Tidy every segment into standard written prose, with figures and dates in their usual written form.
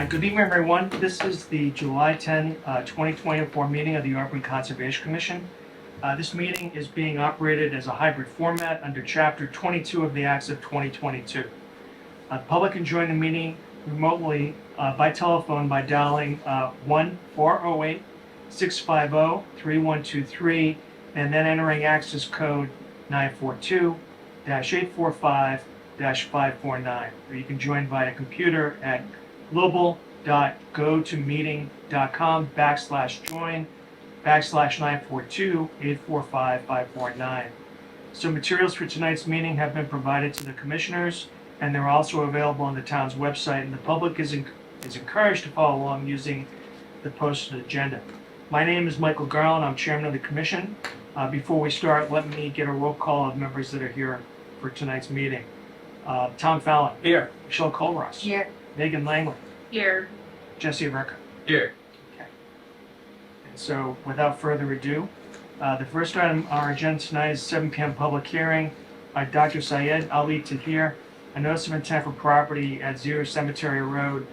Good evening, everyone. This is the July 10, 2024 meeting of the Auburn Conservation Commission. This meeting is being operated as a hybrid format under Chapter 22 of the Acts of 2022. The public can join the meeting remotely by telephone by dialing 1-408-650-3123 and then entering access code 942-845-549. Or you can join via computer at global.gotomeeting.com/join/942-845-549. So materials for tonight's meeting have been provided to the commissioners, and they're also available on the town's website, and the public is encouraged to follow along using the posted agenda. My name is Michael Garland. I'm chairman of the commission. Before we start, let me get a roll call of members that are here for tonight's meeting. Tom Fallon. Here. Michelle Colross. Here. Megan Langley. Here. Jesse Ricker. Here. Okay. And so, without further ado, the first item on our agenda tonight is 7 p.m. public hearing by Dr. Syed Ali Tahir, a notice of intent for property at 0 Cemetery Road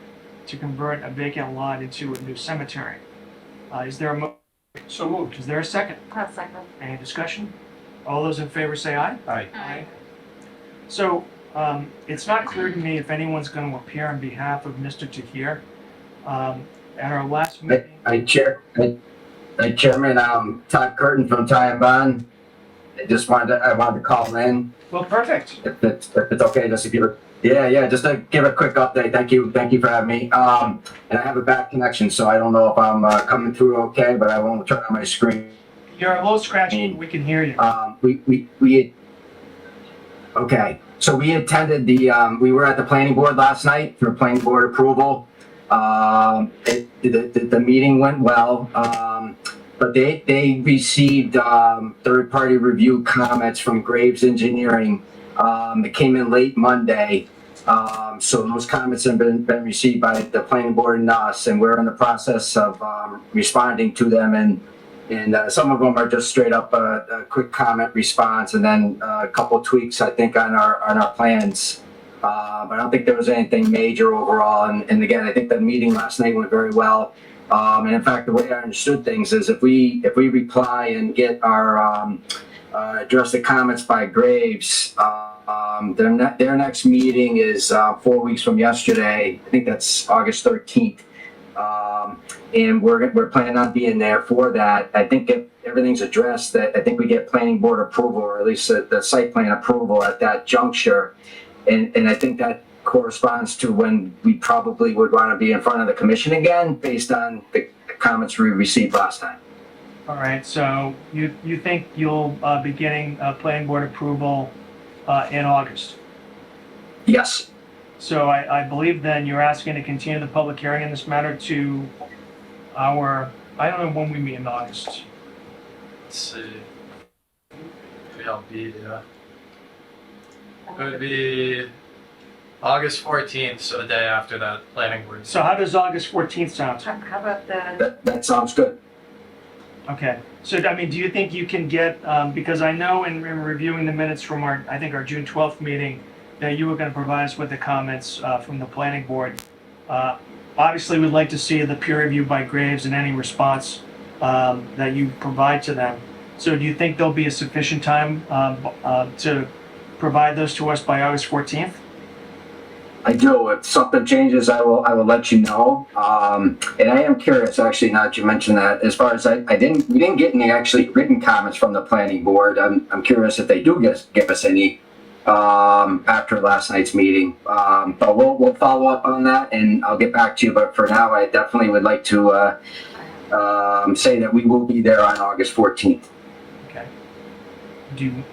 to convert a vacant lot into a new cemetery. Is there a motion? So moved. Is there a second? I'll second. Any discussion? All those in favor say aye. Aye. So, it's not clear to me if anyone's going to appear on behalf of Mr. Tahir. At our last meeting, Chairman, Todd Curtin from Ty and Bond. I wanted to call in well, perfect. if it's okay, just to give a just to give a quick update. Thank you for having me. And I have a bad connection, so I don't know if I'm coming through okay, but I won't turn on my screen. You're a little scratchy, but we can hear you. So we attended we were at the planning board last night for planning board approval. The meeting went well, but they received third-party review comments from Graves Engineering. It came in late Monday, so those comments have been received by the planning board and us, and we're in the process of responding to them. And some of them are just straight up a quick comment response, and then a couple tweaks, I think, on our plans. But I don't think there was anything major overall. And again, I think the meeting last night went very well. And in fact, the way I understood things is if we reply and get our address the comments by Graves, their next meeting is 4 weeks from yesterday. I think that's August 13th. And we're planning on being there for that. I think if everything's addressed, I think we get planning board approval, or at least the site plan approval at that juncture. And I think that corresponds to when we probably would want to be in front of the commission again, based on the comments we received last time. All right, so you think you'll be getting planning board approval in August? Yes. So I believe then you're asking to continue the public hearing in this matter to I don't know when we meet in August. Let's see. It would be August 14th, so the day after that planning board. So how does August 14th sound? How about the, That sounds good. Okay, so I mean, do you think you can get, because I know in reviewing the minutes from our June 12th meeting, that you were going to provide us with the comments from the planning board. Obviously, we'd like to see the peer review by Graves and any response that you provide to them. So do you think there'll be a sufficient time to provide those to us by August 14th? I do. If something changes, I will let you know. And I am curious, actually, now that you mentioned that, as far as we didn't get any actually written comments from the planning board. I'm curious if they do give us any after last night's meeting. But we'll follow up on that, and I'll get back to you. But for now, I definitely would like to say that we will be there on August 14th. Okay. Do you?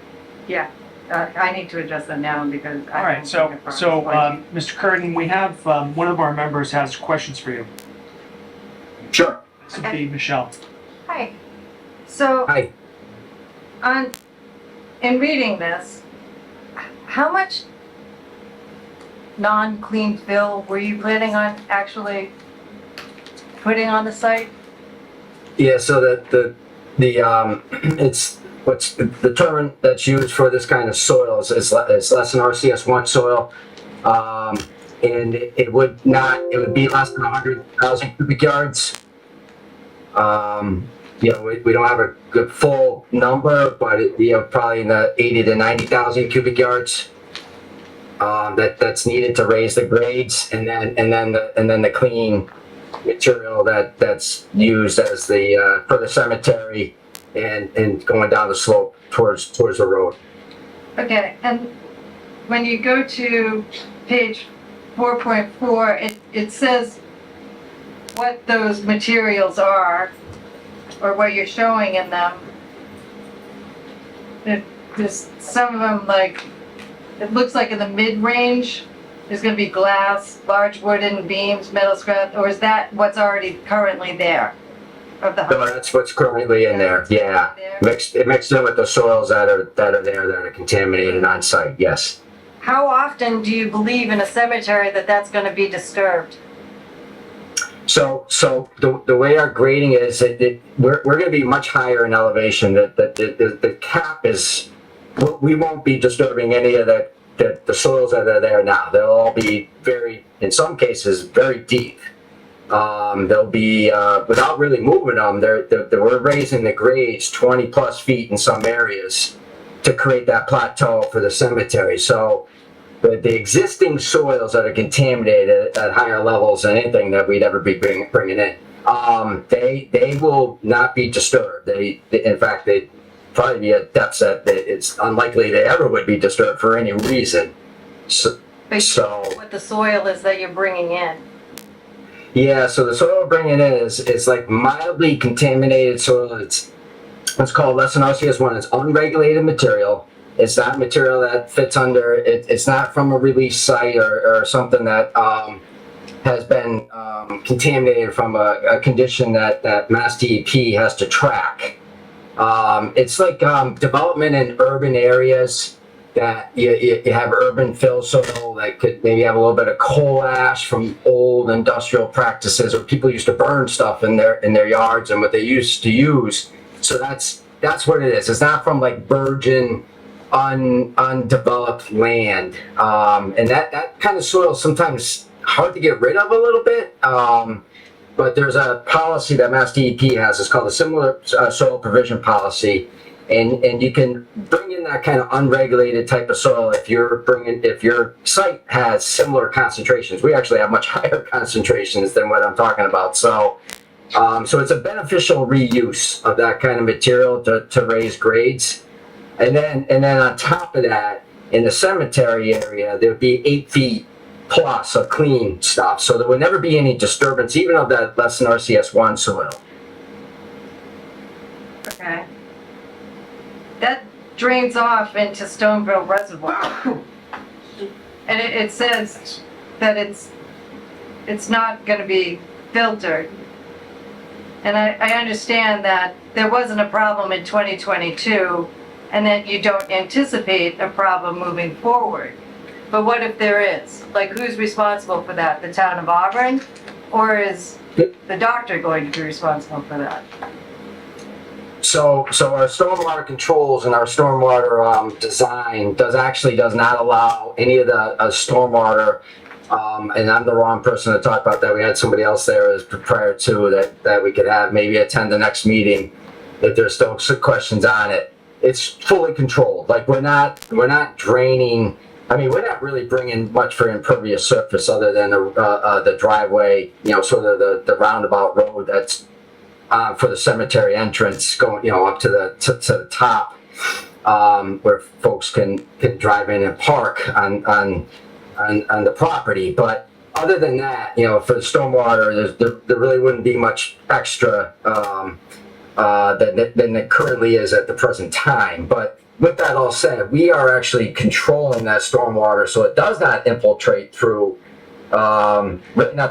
yeah, I need to address that now because I. All right, so Mr. Curtin, we have one of our members has questions for you. Sure. This would be Michelle. Hi. So, Hi. in reading this, how much non-clean fill were you planning on actually putting on the site? Yeah. So the it's what's the term that's used for this kind of soil is less than RCS1 soil. and it would be less than 100,000 cubic yards. We don't have a good full number, but probably in the 80 to 90,000 cubic yards. That's needed to raise the grades, and then the clean material that's used as for the cemetery and going down the slope towards the road. Okay, and when you go to page 4.4, it says what those materials are, or what you're showing in them. There's some of them, like, it looks like in the mid-range, there's gonna be glass, large wooden beams, metal scrap, or is that what's already currently there? Of the No, that's what's currently in there, yeah. Mixed in with the soils that are there that are contaminated on site, yes. How often do you believe in a cemetery that that's gonna be disturbed? So the way our grading is, we're going to be much higher in elevation. The cap is, we won't be disturbing any of the soils that are there now. They'll all be in some cases, very deep. They'll be, without really moving them, we're raising the grades 20 plus feet in some areas to create that plateau for the cemetery. So the existing soils that are contaminated at higher levels than anything that we'd ever be bringing in, they will not be disturbed. In fact, they'd probably be at depths that it's unlikely they ever would be disturbed for any reason. So What the soil is that you're bringing in? yeah, so the soil we're bringing in is like mildly contaminated soil. It's called less than RCS1. It's unregulated material. It's not material that fits under, it's not from a release site or something that has been contaminated from a condition that Mass DEP has to track. It's like development in urban areas that you have urban fill soil that could maybe have a little bit of coal ash from old industrial practices, or people used to burn stuff in their yards and what they used to use. So that's what it is. It's not from like virgin, undeveloped land, and that kind of soil is sometimes hard to get rid of a little bit, but there's a policy that Mass DEP has. It's called the Similar Soil Provision Policy, and you can bring in that kind of unregulated type of soil if your site has similar concentrations. We actually have much higher concentrations than what I'm talking about, so it's a beneficial reuse of that kind of material to raise grades. And then on top of that, in the cemetery area, there would be 8 feet plus of clean stuff. So there would never be any disturbance, even of that less than RCS1 soil. Okay. That drains off into Stoneville Reservoir. And it says that it's not gonna be filtered. And I understand that there wasn't a problem in 2022, and that you don't anticipate a problem moving forward. But what if there is? Like, who's responsible for that? The town of Auburn? Or is the doctor going to be responsible for that? So our stormwater controls and our stormwater design does not allow any of the stormwater, and I'm the wrong person to talk about that. We had somebody else there as prior to that we could have maybe attend the next meeting if there's still some questions on it. It's fully controlled. Like we're not draining. I mean, we're not really bringing much for impervious surface other than the driveway, sort of the roundabout road that's for the cemetery entrance going, up to the top, where folks can drive in and park on the property. But other than that, for the stormwater, there really wouldn't be much extra than there currently is at the present time. But with that all said, we are actually controlling that stormwater so it does not infiltrate through, not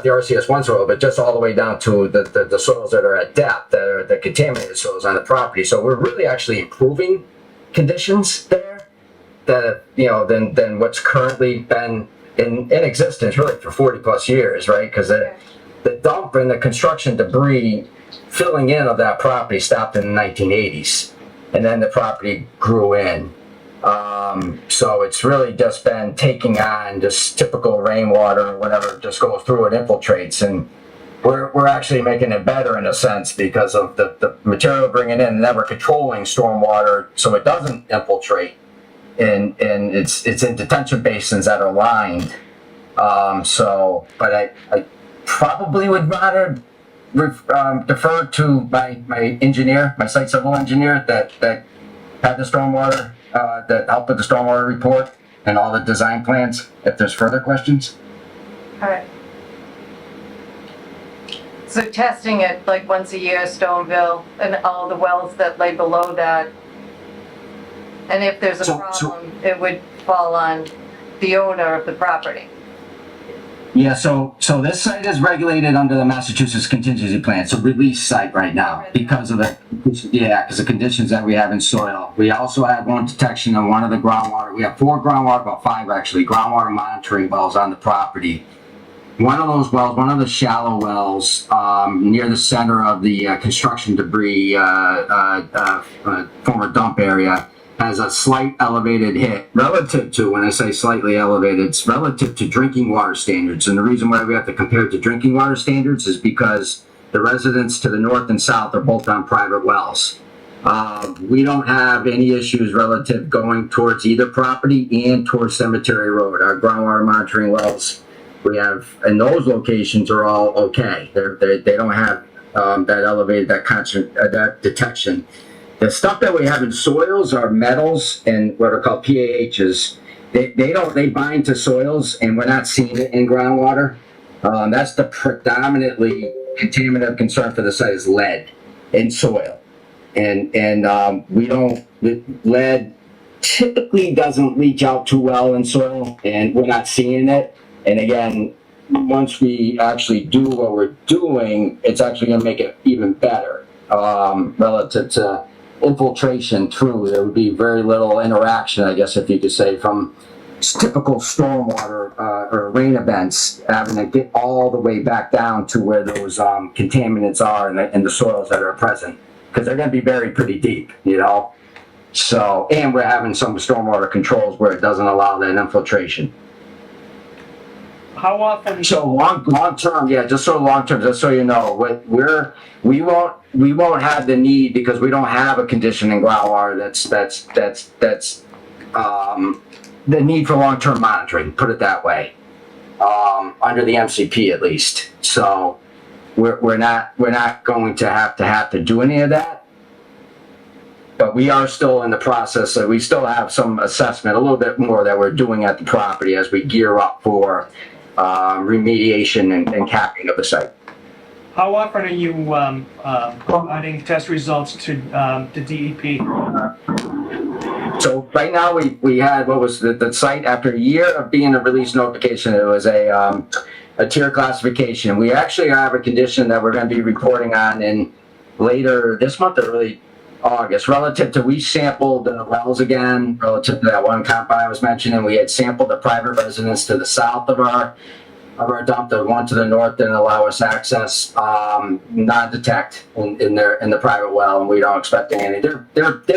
the RCS1 soil, but just all the way down to the soils that are at depth, that are the contaminated soils on the property. So we're really actually improving conditions there than what's currently been in existence really for 40 plus years, right? Because the dump and the construction debris filling in of that property stopped in the 1980s, and then the property grew in. So it's really just been taking on just typical rainwater or whatever, just goes through and infiltrates. And we're actually making it better in a sense because of the material we're bringing in, and then we're controlling stormwater so it doesn't infiltrate. And it's in detention basins that are lined. But I probably would rather defer to my engineer, my site civil engineer that had the stormwater, that helped with the stormwater report and all the design plans, if there's further questions. Alright. So testing it like once a year, Stoneville, and all the wells that lay below that. And if there's a So- problem, it would fall on the owner of the property. Yeah, so this site is regulated under the Massachusetts contingency plan. It's a release site right now because of because the conditions that we have in soil. We also have one detection on one of the groundwater. We have 4 groundwater, about 5 actually, groundwater monitoring wells on the property. One of those wells, one of the shallow wells, near the center of the construction debris former dump area, has a slight elevated hit relative to, when I say slightly elevated, it's relative to drinking water standards. And the reason why we have to compare it to drinking water standards is because the residents to the north and south are both on private wells. We don't have any issues relative going towards either property and towards Cemetery Road. Our groundwater monitoring wells we have in those locations are all okay. They don't have that elevated, that detection. The stuff that we have in soils are metals and what are called PAHs. They bind to soils, and we're not seeing it in groundwater. That's the predominantly contaminant concern for the site is lead in soil, and we don't. Lead typically doesn't leach out too well in soil, and we're not seeing it. And again, once we actually do what we're doing, it's actually going to make it even better relative to infiltration through. There would be very little interaction, I guess, if you could say, from typical stormwater or rain events, having to get all the way back down to where those contaminants are in the soils that are present, because they're going to be buried pretty deep, you know. So, and we're having some stormwater controls where it doesn't allow that infiltration. How often? So long term, yeah, just so long term, just so you know, we won't have the need because we don't have a condition in groundwater that's the need for long term monitoring. Put it that way, under the MCP at least. So we're not going to have to do any of that. But we are still in the process. We still have some assessment, a little bit more that we're doing at the property as we gear up for remediation and capping of the site. How often are you providing test results to DEP? So right now we had what was the site after a year of being a release notification. It was a tier classification. We actually have a condition that we're going to be reporting on in later this month or early August, relative to we sampled the wells again, relative to that one comp I was mentioning. We had sampled the private residence to the south of our dump, the one to the north didn't allow us access, non-detect in the private well, and we don't expect any. They're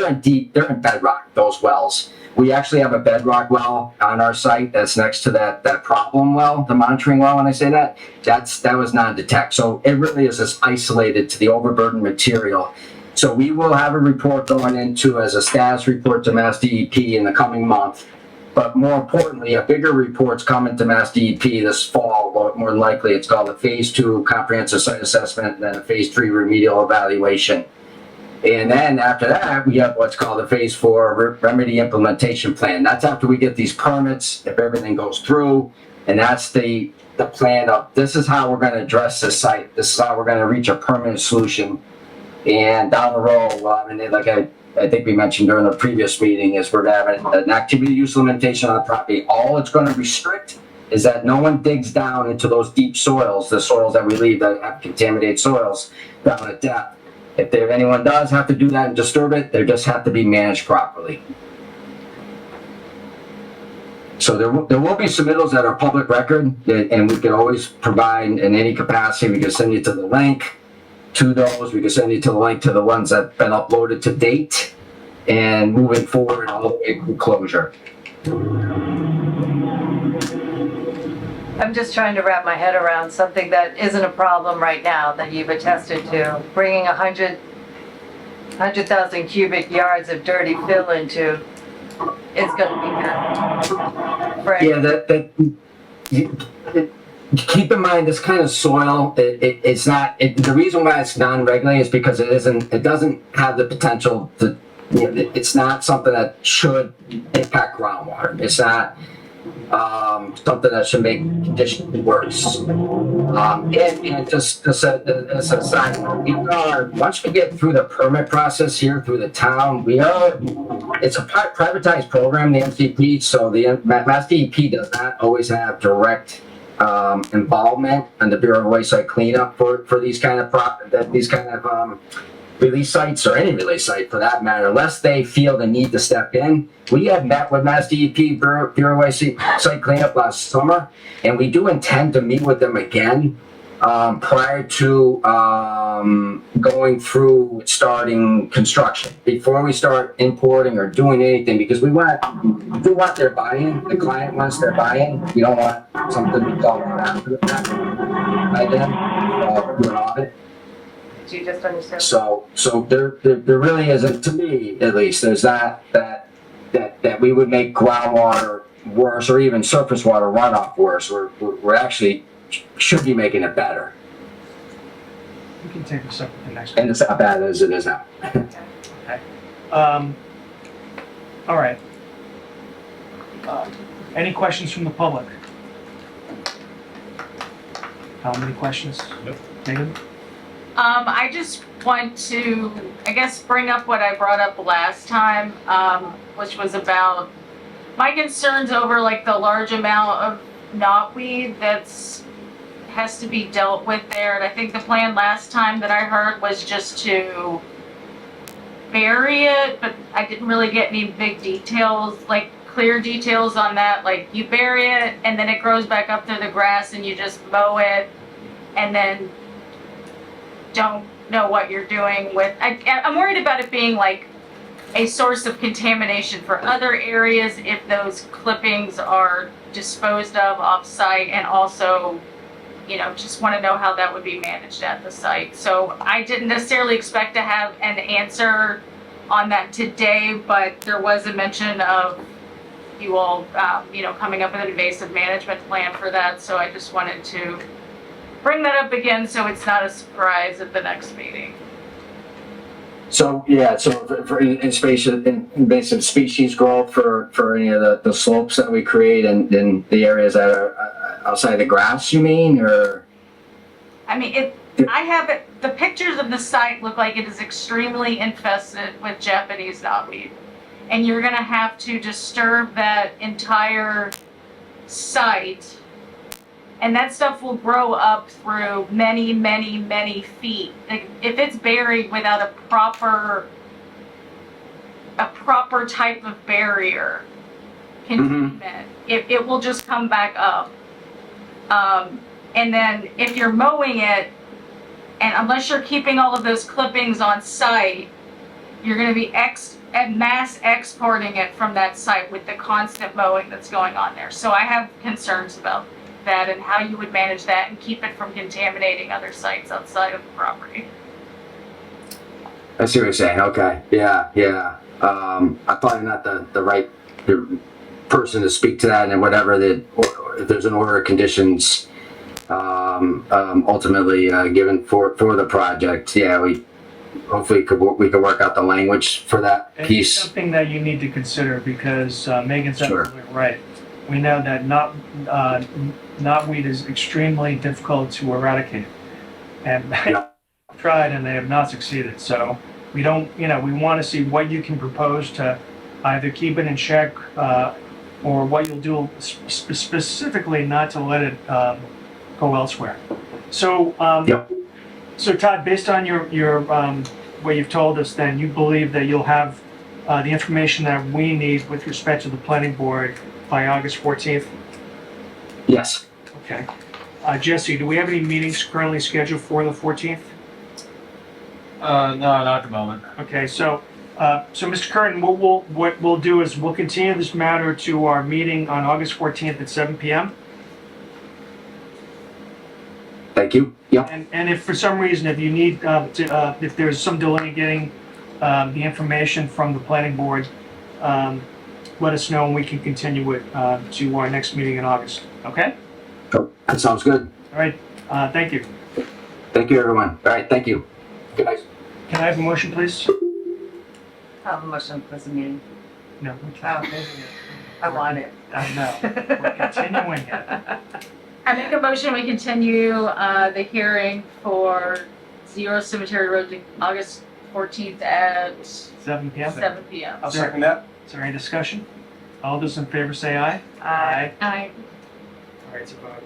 in bedrock, those wells. We actually have a bedrock well on our site that's next to that problem well, the monitoring well. When I say that was non-detect. So it really is just isolated to the overburdened material. So we will have a report going into as a status report to Mass DEP in the coming month. But more importantly, a bigger report's coming to Mass DEP this fall. More than likely, it's called a Phase 2 Comprehensive Site Assessment and then a Phase 3 Remedial Evaluation. And then after that, we have what's called a Phase 4 Remedy Implementation Plan. That's after we get these permits, if everything goes through, and that's the plan of this is how we're going to address this site. This is how we're going to reach a permanent solution. And down the road, like I think we mentioned during the previous meeting, is we're having an activity use limitation on the property. All it's going to restrict is that no one digs down into those deep soils, the soils that we leave that have contaminated soils down at depth. If anyone does have to do that and disturb it, they just have to be managed properly. So there will be submittals that are public record, and we can always provide in any capacity. We can send you to the link to those. We can send you to the link to the ones that have been uploaded to date. and moving forward all the way to closure. I'm just trying to wrap my head around something that isn't a problem right now that you've attested to. Bringing 100,000 cubic yards of dirty fill into is gonna be bad. Right? Yeah, keep in mind this kind of soil, it's not, the reason why it's non-regulated is because it doesn't have the potential to, it's not something that should impact groundwater. It's not, something that should make conditions worse. And just as a side note, once we get through the permit process here through the town, it's a privatized program, the MCP, so the Mass DEP does not always have direct involvement in the Bureau of Waste Site cleanup for these kind of release sites, or any release site for that matter, unless they feel the need to step in. We have met with Mass DEP Bureau of Waste Site cleanup last summer, and we do intend to meet with them again prior to going through starting construction, before we start importing or doing anything, because we do want their buy-in. The client wants their buy-in. We don't want something to fall after the fact by them, do an audit. Do you just understand? So there really isn't, to me at least, there's that we would make groundwater worse, or even surface water runoff worse. We're actually should be making it better. We can take this up with the next one. And it's not bad as it is now. Okay. All right. Any questions from the public? How many questions? Nope. Megan? I just want to, I guess, bring up what I brought up last time, which was about my concerns over like the large amount of knotweed has to be dealt with there. And I think the plan last time that I heard was just to bury it, but I didn't really get any big details, like clear details on that. Like you bury it and then it grows back up through the grass and you just mow it and then don't know what you're doing with. I'm worried about it being like a source of contamination for other areas if those clippings are disposed of off-site, and also, just want to know how that would be managed at the site. So I didn't necessarily expect to have an answer on that today, but there was a mention of you all, coming up with an invasive management plan for that. So I just wanted to bring that up again so it's not a surprise at the next meeting. So for invasive species growth for any of the slopes that we create and the areas that are outside the grass, you mean, or? I mean, the pictures of the site look like it is extremely infested with Japanese knotweed. And you're gonna have to disturb that entire site. And that stuff will grow up through many, many, many feet. Like, if it's buried without a proper type of barrier containment, it will just come back up. And then if you're mowing it, and unless you're keeping all of those clippings on site, you're going to be mass exporting it from that site with the constant mowing that's going on there. So I have concerns about that and how you would manage that and keep it from contaminating other sites outside of the property. I see what you're saying. Okay. Yeah. I'm probably not the right person to speak to that, and whatever or if there's an order of conditions ultimately given for the project. Yeah, we hopefully we could work out the language for that And piece. it's something that you need to consider, because Megan's Sure. absolutely right. We know that knotweed is extremely difficult to eradicate, and Yeah. tried and they have not succeeded. So we don't, we want to see what you can propose to either keep it in check, or what you'll do specifically not to let it go elsewhere. So, Yep. so Todd, based on your what you've told us, then you believe that you'll have the information that we need with respect to the planning board by August 14th? Yes. Okay. Jesse, do we have any meetings currently scheduled for the 14th? No, not at the moment. Okay, so So, Mr. Curtin, what we'll do is we'll continue this matter to our meeting on August 14th at 7 PM. Thank you. Yep. And if for some reason, if you need, if there's some delay in getting the information from the planning board, let us know and we can continue it to our next meeting in August. Okay? That sounds good. All right. Thank you. Thank you, everyone. All right, thank you. Good night. Can I have a motion, please? Have a motion for the meeting. No. Oh, I want it. I know. We're continuing it. I make a motion, we continue, the hearing for Zero Cemetery Road to August 14th at 7 PM. 7 PM. I'll second that. Is there any discussion? All those in favor say aye. Aye. Aye. All right, it's a vote.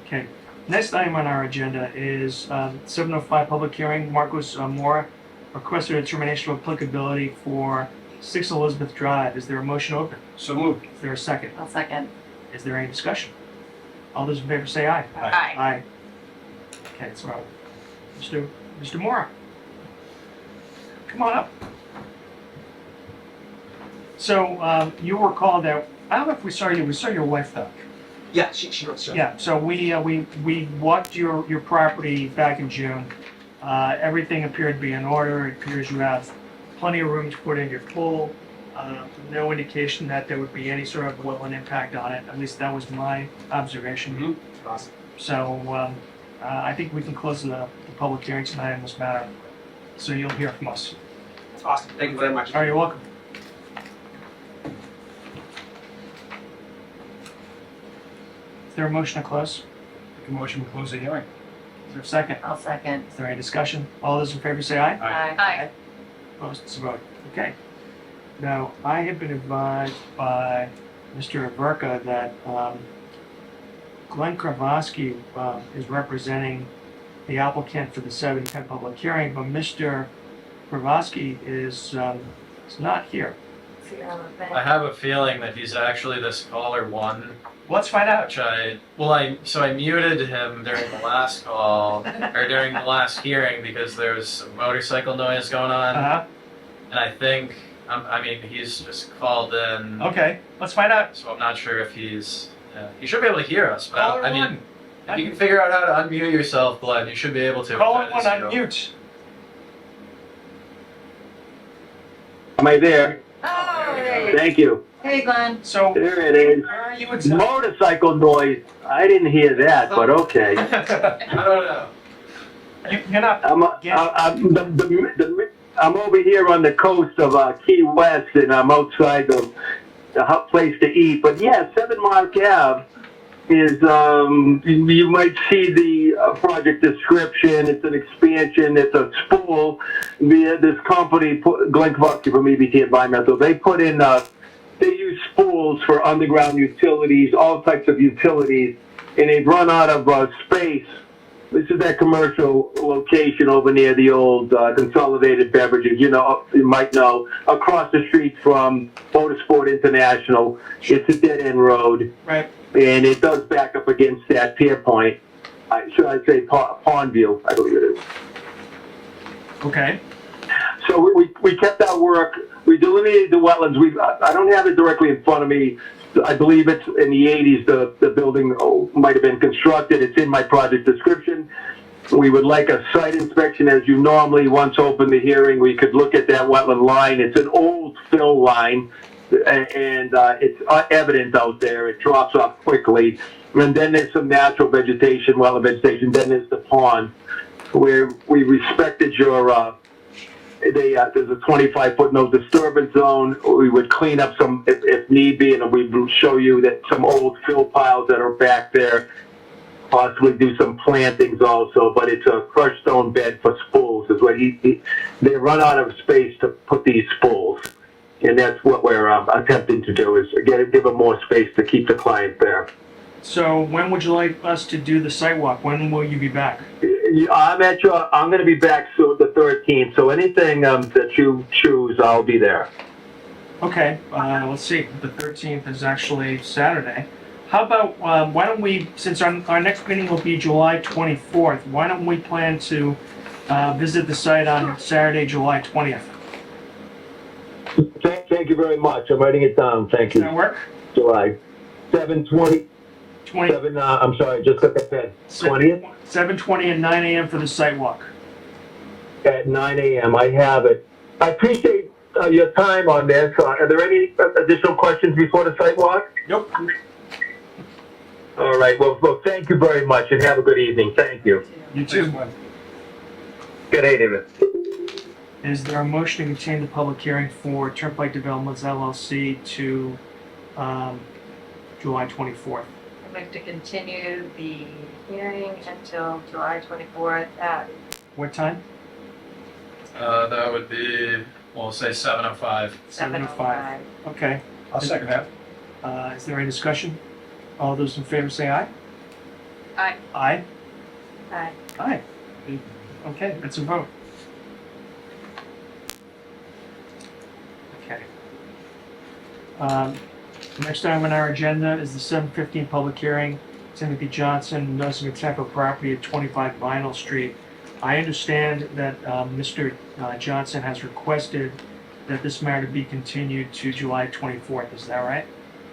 Okay. Next item on our agenda is 7:05 public hearing. Marcos Mora requested a determination of applicability for 6 Elizabeth Drive. Is there a motion open? So moved. Is there a second? I'll second. Is there any discussion? All those in favor say aye. Aye. Aye. Okay, so Mr. Mora, come on up. So you were called out. I don't know if we saw you. We saw your wife though. Yeah, she wrote stuff. Yeah. So we walked your property back in June. Everything appeared to be in order. It appears you have plenty of room to put in your pool. No indication that there would be any sort of wetland impact on it. At least that was my observation. Mm-hmm. Awesome. So I think we can close the public hearing tonight on this matter. So you'll hear from us. That's awesome. Thank you very much. All right, you're welcome. Is there a motion to close? Make a motion to close the hearing. Is there a second? I'll second. Is there any discussion? All those in favor say aye. Aye. Aye. Opposed, it's a vote. Okay. Now, I have been advised by Mr. Averka that Glenn Kravosky is representing the applicant for the 7:10 public hearing, but Mr. Kravosky is not here. I have a feeling that he's actually this caller one, Let's find out. which I muted him during the last call, or during the last hearing because there was some motorcycle noise going on, Uh-huh. and I think, he's just called in, Okay, let's find out. so I'm not sure if he should be able to hear us, but Caller I mean, one. if you can figure out how to unmute yourself, Glenn, you should be able to. Caller if one, that is you. unmute. Am I there? Oh, there you go. Thank you. Hey, Glenn. So, There it is. where are you exactly? Motorcycle noise. I didn't hear that, but okay. I don't know. You're not. I'm over here on the coast of Key West, and I'm outside the hot place to eat. But yeah, 7 Mark Ave is, you might see the project description. It's an expansion. It's a spool via this company, Glenn Kravosky from EBT Environmental. They put in, they use spools for underground utilities, all types of utilities, and they've run out of space. This is that commercial location over near the old Consolidated Beverages, you might know, across the street from Motorsport International. It's a dead-end road, Right. and it does back up against that pier point. Should I say Pondview, I believe it is. Okay. So we kept our work. We delineated the wetlands. I don't have it directly in front of me. I believe it's in the 80s. The building might have been constructed. It's in my project description. We would like a site inspection, as you normally once open the hearing. We could look at that wetland line. It's an old fill line, and it's evident out there. It drops off quickly, and then there's some natural vegetation, wetland vegetation. Then there's the pond, where we respected your. There's a 25-foot no disturbance zone. We would clean up some if need be, and we would show you that some old fill piles that are back there. Possibly do some plantings also, but it's a crushed stone bed for spools. Is what they run out of space to put these spools, and that's what we're attempting to do is give them more space to keep the client there. So when would you like us to do the site walk? When will you be back? I'm going to be back soon, the 13th. So anything that you choose, I'll be there. Okay, let's see. The 13th is actually Saturday. How about, why don't we, since our next meeting will be July 24th, why don't we plan to visit the site on Saturday, July 20th? Thank you very much. I'm writing it down. Thank Does that you. work? July 7/20, 20, 7, I'm sorry, just got the pen. 20th 7:20 and 9 a.m. for the site walk. at 9 a.m. I have it. I appreciate your time on this. Are there any additional questions before the site walk? Nope. All right. Well, thank you very much and have a good evening. Thank you. You too. Good evening. Is there a motion to continue the public hearing for Turnpike Developments LLC to July 24th? I'd like to continue the hearing until July 24th at What time? That would be, we'll say 7:05. 7:05. Okay. I'll second that. Is there any discussion? All those in favor say aye. Aye. Aye? Aye. Aye. Okay, that's a vote. Okay. Next item on our agenda is the 7:15 public hearing, Timothy Johnson, notice of intent for property at 25 Vinyl Street. I understand that Mr. Johnson has requested that this matter be continued to July 24th, is that right?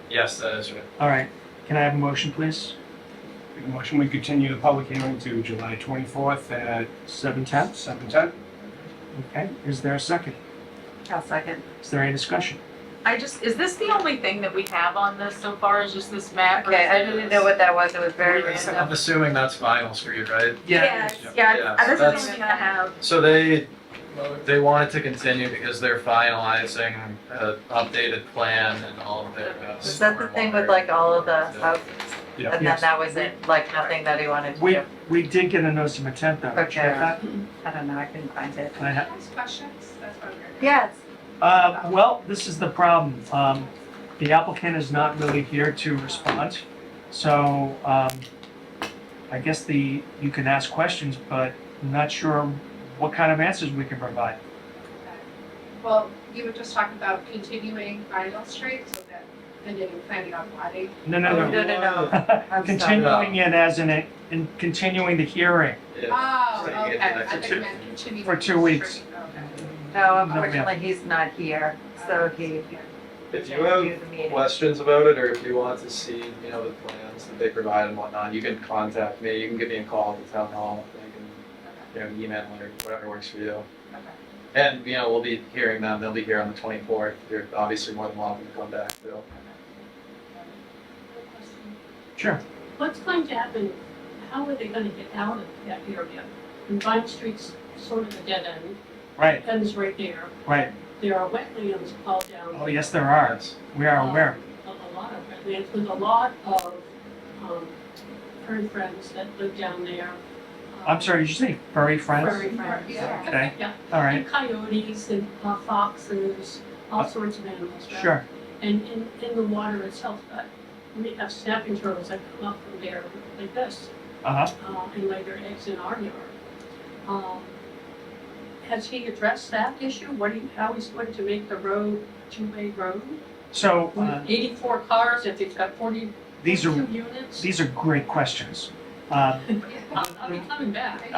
Yes, that is right. All right, can I have a motion, please? Make a motion, we continue the public hearing to July 24th at 7:10? 7:10. Okay, is there a second? I'll second. Is there any discussion? Is this the only thing that we have on this so far, is just this map? or Okay, is I it- didn't know what that was. It was very I'm random. assuming that's Vinyl Street, right? Yeah, Yeah, this is that's- the only thing I have. So they wanted to continue because they're finalizing an updated plan and all of their. Was that the thing with like all of the houses? Yeah. And then Yes. that was it, like nothing that he wanted to We, do? we did get a notice of intent though. Did you get Okay. that? I don't know, I couldn't find it. I ha- questions? That's what I'm Yes. Well, this is the problem. The applicant is not really here to respond. So, I guess you can ask questions, but I'm not sure what kind of answers we can provide. Well, you were just talking about continuing Vinyl Street, so that, and then you're planning on adding. No, Oh, no, no, no, no. I'm Continuing it as in continuing the hearing. Oh, So you okay, get to I the think next you meant continue. For 2 weeks. Okay. No, unfortunately, he's not here, so he If you can't have do the meeting. questions about it, or if you want to see, the plans that they provide and whatnot, you can contact me. You can give me a call at the town hall. You can, email or whatever works for you. And, we'll be hearing them. They'll be here on the 24th. You're obviously more than welcome to come back, too. Sure. What's going to happen, how are they gonna get out of that area? And Vine Street's sort of a dead end, Right, ends right there. right. There are wetlands all down. Oh, yes, there are. Yes. We are aware. A lot of wetlands, with a lot of, furry friends that live down there. I'm sorry, did you say furry friends? Furry friends. Yeah. Okay, Yeah, all right, and coyotes and foxes, all sorts of animals. right? sure. And in the water itself, we have snapping turtles that come up from there like this. Uh-huh. And lay their eggs in our yard. Has he addressed that issue? How he's going to make the road a two-way road? So, With 84 cars, if he's got 42 these are units? great questions. I'll be coming back.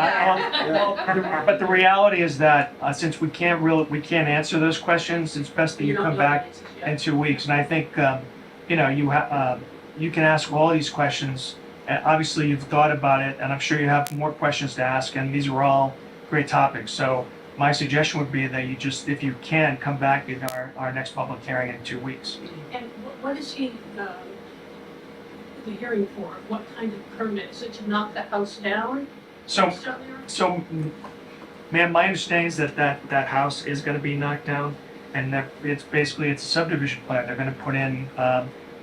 But the reality is that since we can't answer those questions, it's best that you don't come know back the answers yet. in 2 weeks. And I think you can ask all these questions. Obviously, you've thought about it, and I'm sure you have more questions to ask. And these are all great topics. So my suggestion would be that you just, if you can, come back in our next public hearing in 2 weeks. And what is he, the hearing for? What kind of permit? Is it to knock the house down? So. Down there? So, ma'am, my understanding is that house is gonna be knocked down, and that it's a subdivision plan. They're gonna put in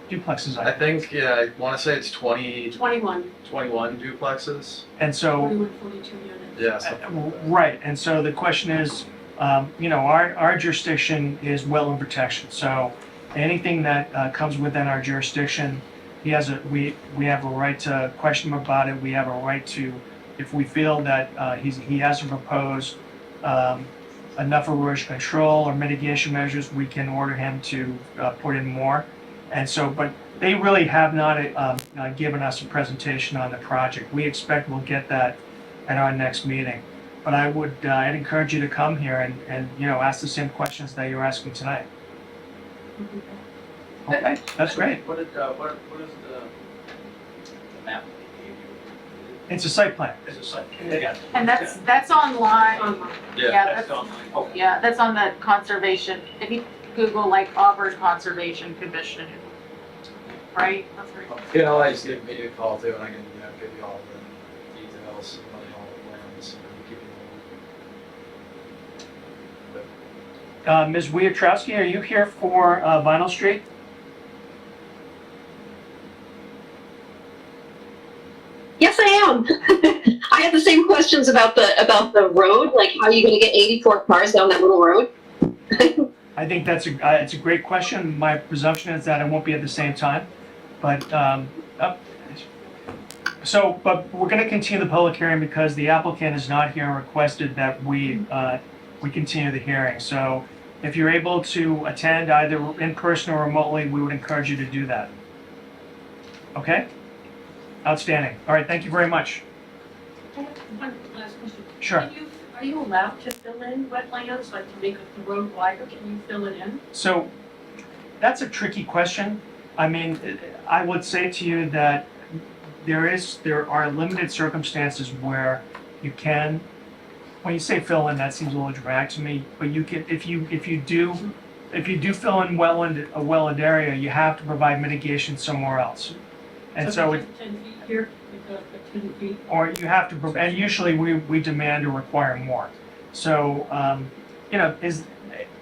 duplexes, I I think. think, I want to say it's 21, 21 duplexes. And so, 41, 42 units. Yeah, something like that. right, and so the question is, our jurisdiction is wetland protection, so anything that comes within our jurisdiction, we have a right to question him about it. We have a right to, if we feel that he hasn't proposed enough erosion control or mitigation measures, we can order him to put in more. And so, but they really have not given us a presentation on the project. We expect we'll get that at our next meeting. But I'd encourage you to come here and ask the same questions that you're asking tonight. Okay, that's great. What is the map that they gave you? It's a site plan. It's a site. Yeah. And that's online. Online. Yeah, That's online. Okay. Yeah, that's on the conservation, if you Google like Auburn Conservation Commission, right? That's right. You know, I just give me a call too, and I can, give you all the details, all the plans, and keep you. Ms. Wietrowski, are you here for Vinyl Street? Yes, I am. I had the same questions about the road, like how are you going to get 84 cars down that little road? I think that's it's a great question. My presumption is that it won't be at the same time, but but we're going to continue the public hearing because the applicant is not here and requested that we continue the hearing. So if you're able to attend either in person or remotely, we would encourage you to do that. Okay? Outstanding. All right, thank you very much. I have one last question. Sure. Are you allowed to fill in wetlands, like to make the road wider? Can you fill it in? So that's a tricky question. I mean, I would say to you that there are limited circumstances where you can, when you say fill in, that seems a little dramatic to me, but you can, if you do fill in a wetland area, you have to provide mitigation somewhere else. And so it, 10 feet here, like 10 feet. or you have to, and usually we demand or require more. So,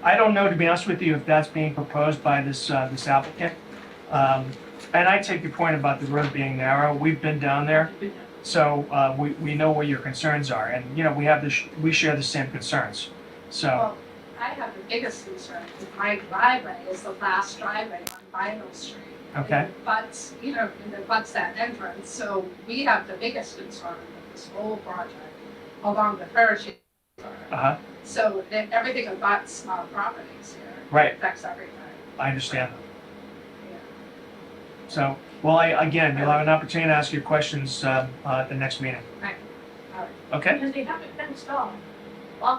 I don't know, to be honest with you, if that's being proposed by this applicant. And I take your point about the road being narrow. We've been down there, so we know where your concerns are, and we share the same concerns. So, Well, I have the biggest concern with my driveway is the last driveway on Vinyl Street. okay, But, it butts that entrance, so we have the biggest concern with this whole project along the Pershing. So that everything abuts our properties here. Right. It affects everything. I understand. Yeah. So, well, again, you'll have an opportunity to ask your questions at the next meeting. Right. All right. Okay? And they have it fenced off,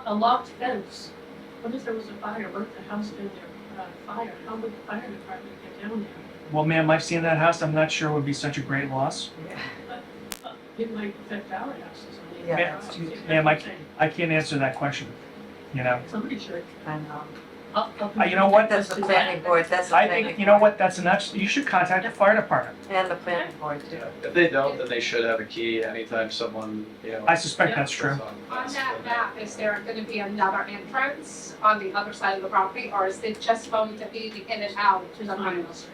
a locked fence. What if there was a fire? What if the house been there, fire? How would the fire department get down there? Well, ma'am, I've seen that house. I'm not sure it would be such a great loss. It might affect our houses. I mean, Yeah, it's- Ma'am, I can't answer that question, Somebody should. I know. You know what? That's the planning board, that's the I planning. think, you know what, that's you should contact the fire department. And the planning board too. If they don't, then they should have a key anytime someone, I suspect that's true. On that map, is there gonna be another entrance on the other side of the property, or is it just going to be the in and out to the Vinyl Street?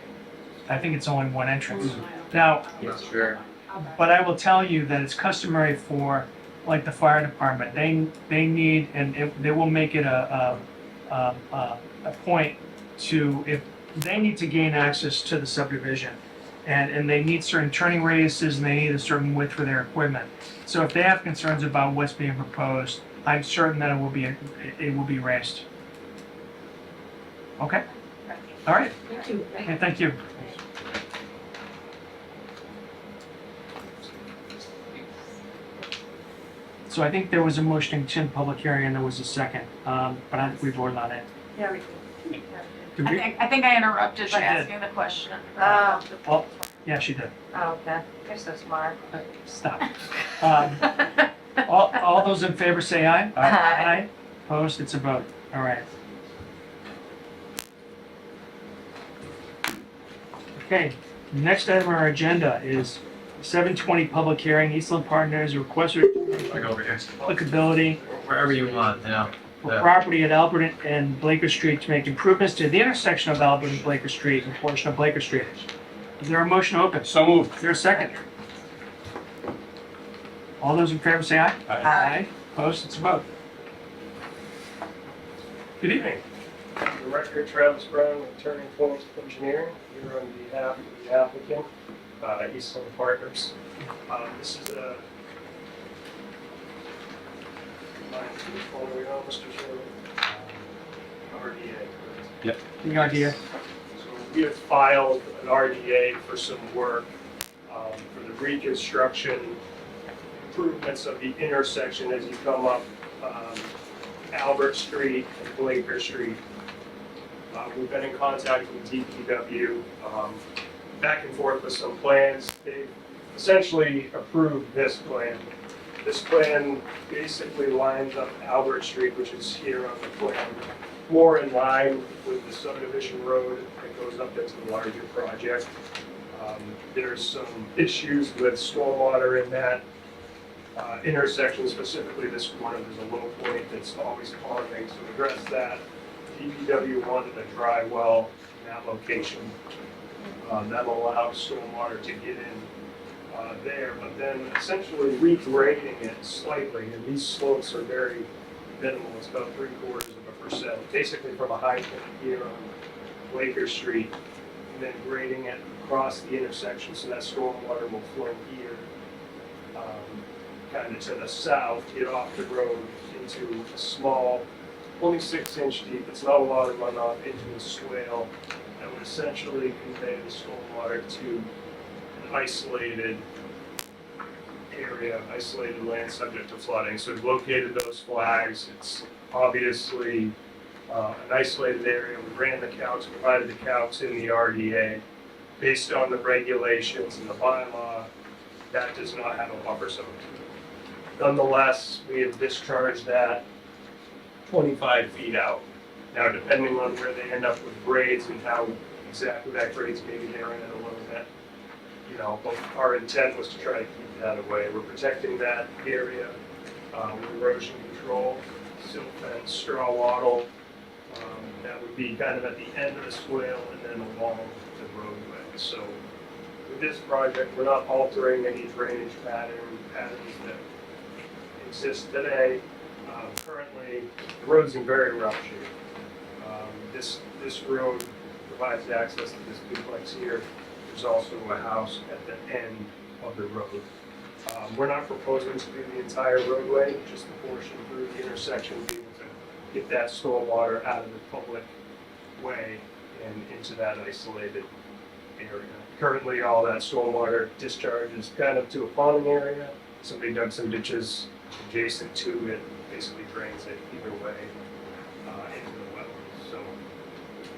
I think it's only one entrance. Now, That's fair. Okay. but I will tell you that it's customary for, like, the fire department, they need, and they will make it a point to, if they need to gain access to the subdivision, and they need certain turning radiuses, and they need a certain width for their equipment. So if they have concerns about what's being proposed, I'm certain that it will be raised. Okay? All right, Thank you. okay, thank you. So I think there was a motion to public hearing and there was a second, but we voted on it. Yeah, we Did we? I think I interrupted She by did. asking the question. Oh, Yeah, she did. okay. You're so smart. Stop. All those in favor say aye. Aye. Opposed, it's a vote. All right. Okay, next item on our agenda is 7:20 public hearing, Eastland Partners request Like over here. applicability Wherever you want, yeah. for property at Albert and Blaker Street to make improvements to the intersection of Albert and Blaker Street and portion of Blaker Street. Is there a motion to open? So moved. Is there a second? All those in favor say aye. Aye. Opposed, it's a vote. Good evening. The record, Travis Brown, Attorney Forest Engineering, here on behalf of the applicant, Eastland Partners. This is a following on Mr. Sherman, RDA. The idea. So we have filed an RDA for some work for the reconstruction improvements of the intersection as you come up Albert Street and Blaker Street. We've been in contact with DPW, back and forth with some plans. They've essentially approved this plan. This plan basically lines up Albert Street, which is here on the plan, more in line with the subdivision road that goes up into the larger project. There's some issues with stormwater in that intersection, specifically this corner. There's a low point that's always ponding, so to address that, DPW wanted a dry well in that location. That allows stormwater to get in there, but then essentially regrading it slightly, and these slopes are very minimal. It's about 0.75%, basically from a high point here on Laker Street, and then grading it across the intersection so that stormwater will flow here, kind of to the south, get off the road into a small, only 6-inch deep, it's not a lot of runoff, into a swale that would essentially convey the stormwater to an isolated area, isolated land subject to flooding. So we've located those flags. It's obviously an isolated area. We ran the counts, provided the counts in the RDA. Based on the regulations and the bylaw, that does not have a buffer zone. Nonetheless, we have discharged that 25 feet out. Now, depending on where they end up with grades and how exactly that grade's maybe narrowing it a little bit, you know, but our intent was to try to keep that away. We're protecting that area with erosion control, silt fence, straw wattle. That would be kind of at the end of the swale and then along the roadway. So with this project, we're not altering any drainage patterns that exist today. Currently, the road's in very rough shape. This road provides access to this duplex here. There's also a house at the end of the road. We're not proposing to do the entire roadway, just the portion through the intersection, be able to get that stormwater out of the public way and into that isolated area. Currently, all that stormwater discharges kind of to a ponding area. Somebody dug some ditches adjacent to it, basically drains it either way into the wetlands. So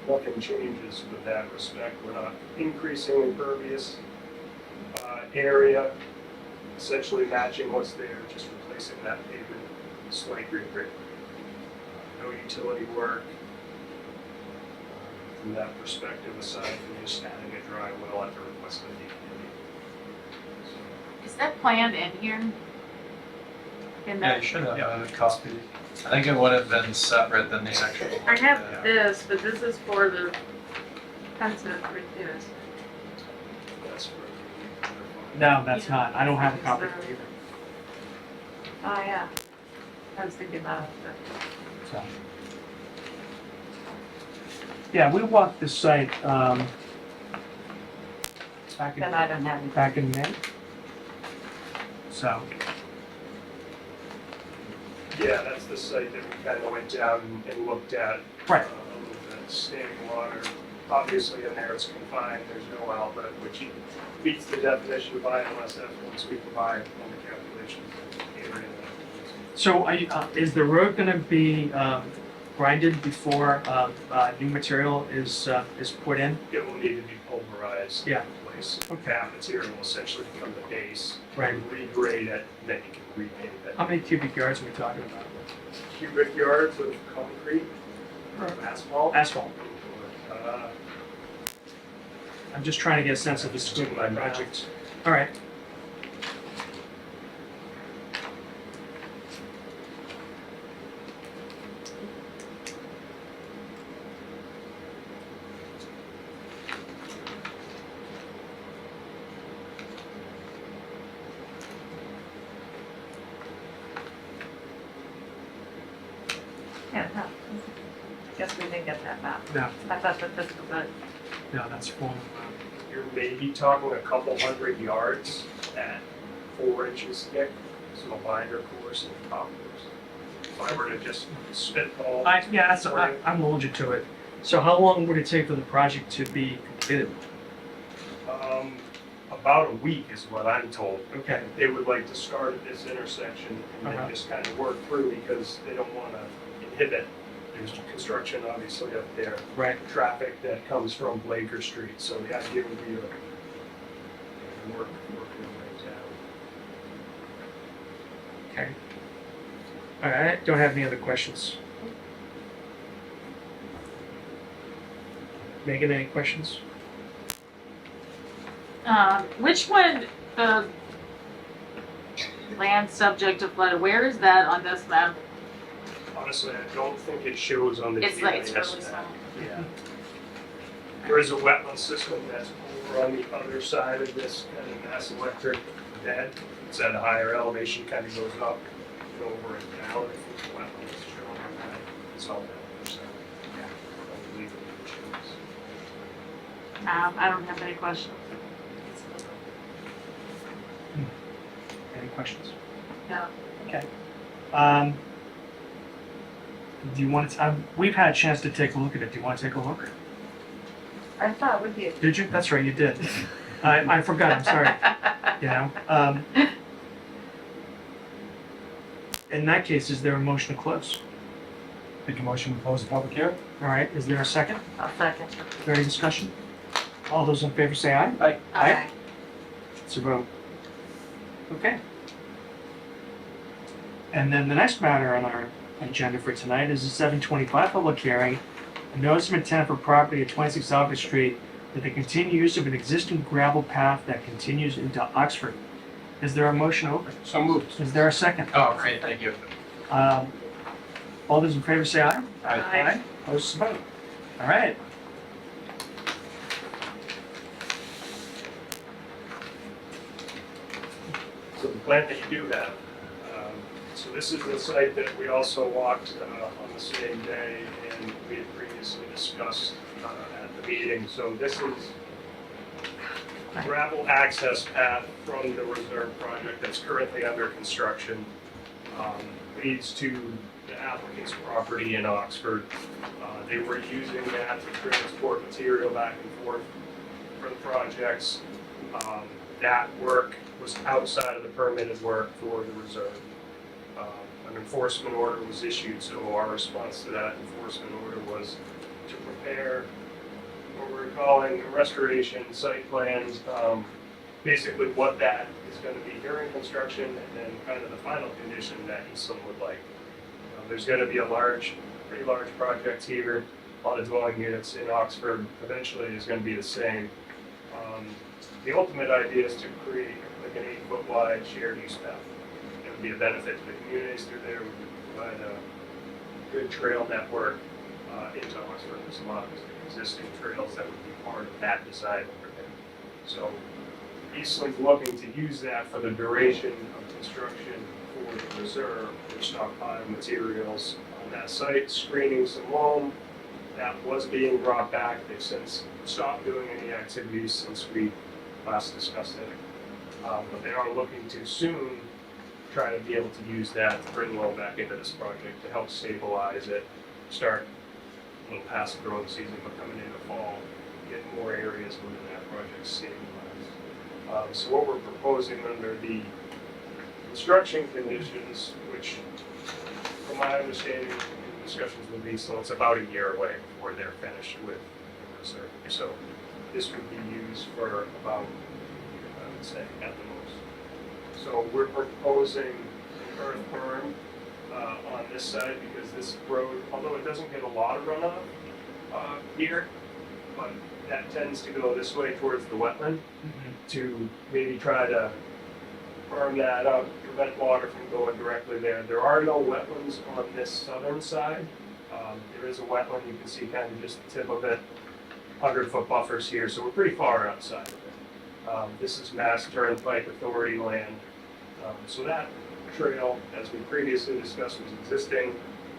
nothing changes with that respect. We're not increasing impervious area, essentially matching what's there, just replacing that pavement, slight regrading. No utility work from that perspective, aside from just adding a dry well at the request of the DPW. Is that plan in here? In Yeah, that? you should have a copy. I think it would have been separate than the actual. I have this, but this is for the concept right there. That's for No, that's not. I don't have a copy of it either. Oh, yeah. I was thinking about it. So. Yeah, we walked the site, back Then I don't have it. back in May. So, Yeah, that's the site that we kind of went down and looked at. Right. A little bit, standing water, obviously in there it's confined, there's no outlet, which meets the definition of ILSF once we provide all the calculations of the area. so are you, is the road gonna be, grinded before, new material is put in? It will need to be pulverized. Yeah. In place. Okay. That material will essentially become the base. Right. Regrade it, and then you can repave it. How many cubic yards are we talking about? Cubic yards of concrete or asphalt? Asphalt. Uh, I'm just trying to get a sense of the scope of my project. All right. Yeah, no. Guess we didn't get that map. No, I thought that this was a, no, that's formal. You're maybe talking a couple hundred yards at 4 inches thick, so a binder course and top course. If I were to just spitball. Yeah, I'm allergic to it. So how long would it take for the project to be completed? About a week is what I'm told. Okay. They would like to start at this intersection and Uh-huh. then just kind of work through because they don't want to inhibit There's construction obviously up there, Right. traffic that comes from Blaker Street, so the idea would be to work your way down. Okay. All right, don't have any other questions. Megan, any questions? Which one, the land subject to flood, where is that on this map? Honestly, I don't think it shows on the It's like, it's GIS really map. small. Yeah. There is a wetland system that's over on the other side of this kind of mass electric bed. It's at a higher elevation, kind of goes up and over and down. I think the wetland is shown on that. It's all that, so, yeah. I believe it shows. I don't have any questions. Any questions? No. Okay. Do you want to, we've had a chance to take a look at it. Do you want to take a look? I thought with you. Did you? That's right, you did. I forgot, I'm sorry. You know, in that case, is there a motion to close? Make a motion to close the public hearing? All right, is there a second? I'll second. Is there any discussion? All those in favor say aye. Aye. Aye. It's a vote. Okay. And then the next matter on our agenda for tonight is a 725 public hearing. A notice of intent for property at 26 Albert Street with the continued use of an existing gravel path that continues into Oxford. Is there a motion open? So moved. Is there a second? Oh, great, thank you. All those in favor say aye. Aye. Opposed, vote. All right. So the plan that you do have, so this is the site that we also walked on the same day and we had previously discussed at the meeting. So this is gravel access path from the reserve project that's currently under construction. Leads to the applicant's property in Oxford. They were using that to transport material back and forth for the projects. That work was outside of the permitted work for the reserve. An enforcement order was issued, so our response to that enforcement order was to prepare what we're calling a restoration site plans, basically what that is going to be during construction, and then kind of the final condition that Eastland would like. There's going to be a pretty large project here, a lot of dwelling units in Oxford. Eventually, is going to be the same. The ultimate idea is to create like an 8-foot wide shared use path. It would be a benefit to the communities through there. We would provide a good trail network into Oxford. There's a lot of existing trails that would be part of that design over there. So Eastland's looking to use that for the duration of construction for the reserve. We're stockpiling materials on that site, screening some loam. That was being brought back. They've since stopped doing any activities since we last discussed it. But they are looking to soon try to be able to use that to bring loam back into this project to help stabilize it, start a little past the growing season, but coming into fall, get more areas within that project stabilized. So what we're proposing under the construction conditions, which from my understanding in discussions with Eastland, it's about a year away before they're finished with the reserve. So this would be used for about, I would say, at the most. So we're proposing an earth berm on this side because this road, although it doesn't get a lot of runoff here, but that tends to go this way towards the wetland to maybe try to firm that up, prevent water from going directly there. There are no wetlands on this southern side. There is a wetland, you can see kind of just the tip of it, 100-foot buffers here, so we're pretty far outside of it. This is Mass Turnpike Authority land. So that trail, as we previously discussed, was existing.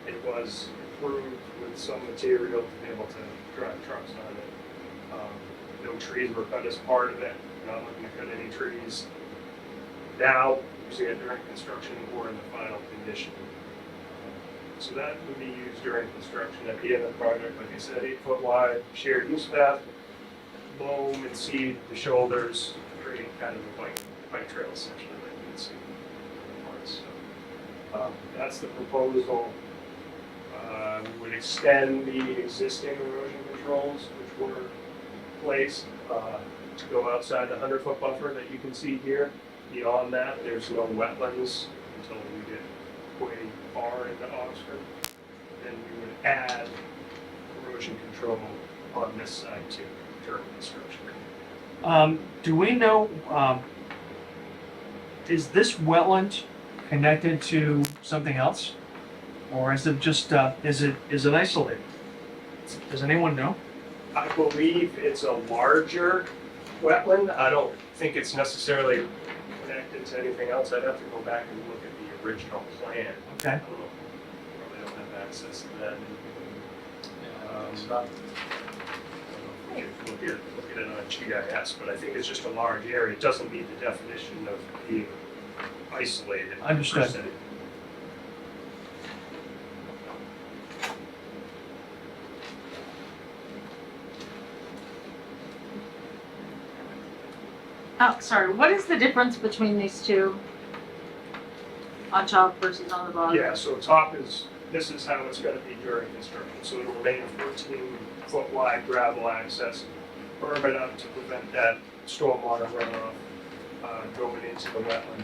It was improved with some material to be able to drive trucks on it. No trees were cut as part of it. We're not looking to cut any trees now, using it during construction or in the final condition. So that would be used during construction. At the end of the project, like I said, 8-foot wide shared use path, loam and seed the shoulders, creating kind of a bike trail essentially that you can see in the parts. So, that's the proposal Would extend the existing erosion controls which were placed to go outside the 100-foot buffer that you can see here. Beyond that, there's no wetlands until we get way far into Oxford. Then we would add erosion control on this side too during construction. Do we know, is this wetland connected to something else? Or is it just, is it isolated? Does anyone know? I believe it's a larger wetland. I don't think it's necessarily connected to anything else. I'd have to go back and look at the original plan. Okay. I don't know. Probably don't have access to that. Look at it on GIS, but I think it's just a large area. It doesn't meet the definition of being isolated. per Understood. se. Oh, sorry, what is the difference between these two? On top versus on the bottom? Yeah, so top is, this is how it's gonna be during construction, so it'll remain a 14-foot wide gravel access, berm it up to prevent that stormwater runoff going into the wetland.